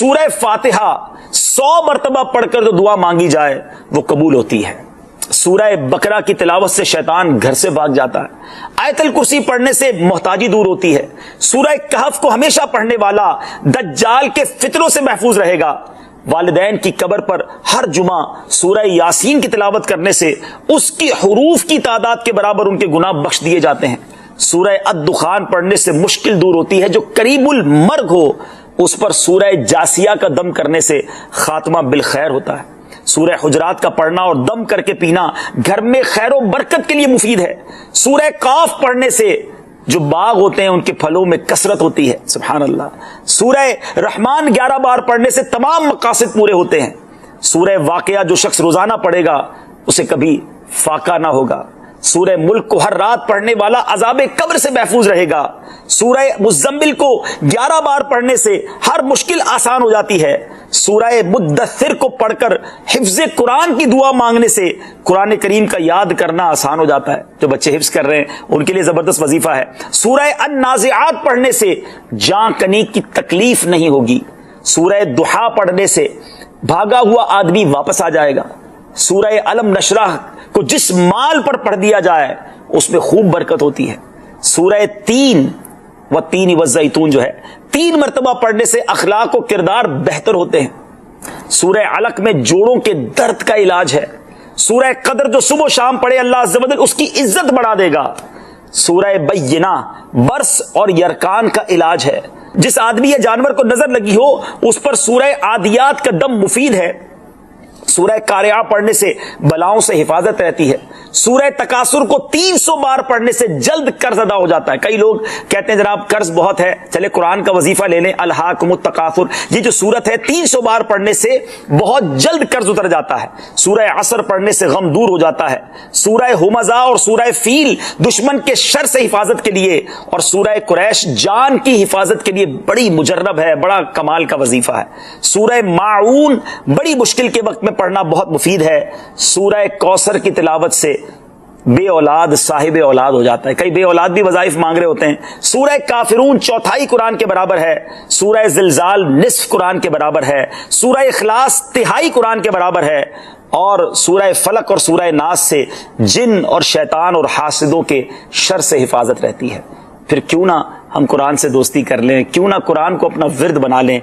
سورہ فاتحہ 100 مرتبہ پڑھ کر جو دعا مانگی جائے وہ قبول ہوتی ہے. سورہ بقرہ کی تلاوت سے شیطان گھر سے بھاگ جاتا ہے. آیت الکرسی پڑھنے سے محتاجی دور ہوتی ہے. سورہ کہف کو ہمیشہ پڑھنے والا دجال کے فتنوں سے محفوظ رہے گا. والدین کی قبر پر ہر جمعہ سورہ یاسین کی تلاوت کرنے سے اس کی حروف کی تعداد کے برابر ان کے گناہ بخش دیے جاتے ہیں. سورہ الدخان پڑھنے سے مشکل دور ہوتی ہے. جو قریب المرگ ہو اس پر سورہ جاسیہ کا دم کرنے سے خاتمہ بالخیر ہوتا ہے. سورہ حجرات کا پڑھنا اور دم کر کے پینا گھر میں خیر و برکت کے لیے مفید ہے. سورہ قاف پڑھنے سے جو باغ ہوتے ہیں ان کے پھلوں میں کثرت ہوتی ہے. سبحان اللہ. سورہ رحمان 11 بار پڑھنے سے تمام مقاصد پورے ہوتے ہیں. سورہ واقعہ جو شخص روزانہ پڑھے گا اسے کبھی فاقہ نہ ہوگا. سورہ ملک کو ہر رات پڑھنے والا عذاب قبر سے محفوظ رہے گا. سورہ مزمل کو 11 بار پڑھنے سے ہر مشکل آسان ہو جاتی ہے. سورہ مدثر کو پڑھ کر حفظ قرآن کی دعا مانگنے سے قرآن کریم کا یاد کرنا آسان ہو جاتا ہے. جو بچے حفظ کر رہے ہیں ان کے لیے زبردست وظیفہ ہے. سورہ النازعات پڑھنے سے جان کنی کی تکلیف نہیں ہوگی. سورہ دحا پڑھنے سے بھاگا ہوا آدمی واپس آ جائے گا. سورہ علم نشرح کو جس مال پر پڑھ دیا جائے اس میں خوب برکت ہوتی ہے. سورہ تین والزیتون جو ہے 3 مرتبہ پڑھنے سے اخلاق و کردار بہتر ہوتے ہیں. سورہ علق میں جوڑوں کے درد کا علاج ہے. سورہ قدر جو صبح و شام پڑھے اللہ عز و جل اس کی عزت بڑھا دے گا. سورہ بینہ برس اور یرکان کا علاج ہے. جس آدمی یا جانور کو نظر لگی ہو اس پر سورہ عادیات کا دم مفید ہے. سورہ قارعہ پڑھنے سے بلاؤں سے حفاظت رہتی ہے. سورہ تکاثر کو 300 بار پڑھنے سے جلد قرض ادا ہو جاتا ہے. کئی لوگ کہتے ہیں جناب قرض بہت ہے, چلے قرآن کا وظیفہ لے لیں. الہاکم التکاثر یہ جو سورت ہے 300 بار پڑھنے سے بہت جلد قرض اتر جاتا ہے. سورہ عصر پڑھنے سے غم دور ہو جاتا ہے. سورہ ہمزہ اور سورہ فیل دشمن کے شر سے حفاظت کے لیے, اور سورہ قریش جان کی حفاظت کے لیے بڑی مجرب ہے, بڑا کمال کا وظیفہ ہے. سورہ ماعون بڑی مشکل کے وقت میں پڑھنا بہت مفید ہے. سورہ کوثر کی تلاوت سے بے اولاد صاحب اولاد ہو جاتا ہے. کئی بے اولاد بھی وظائف مانگ رہے ہوتے ہیں. سورہ کافرون 1/4 قرآن کے برابر ہے. سورہ زلزال نصف قرآن کے برابر ہے. سورہ اخلاص 1/3 قرآن کے برابر ہے. اور سورہ فلق اور سورہ ناس سے جن اور شیطان اور حاسدوں کے شر سے حفاظت رہتی ہے. پھر کیوں نہ ہم قرآن سے دوستی کر لیں, کیوں نہ قرآن کو اپنا ورد بنا لیں.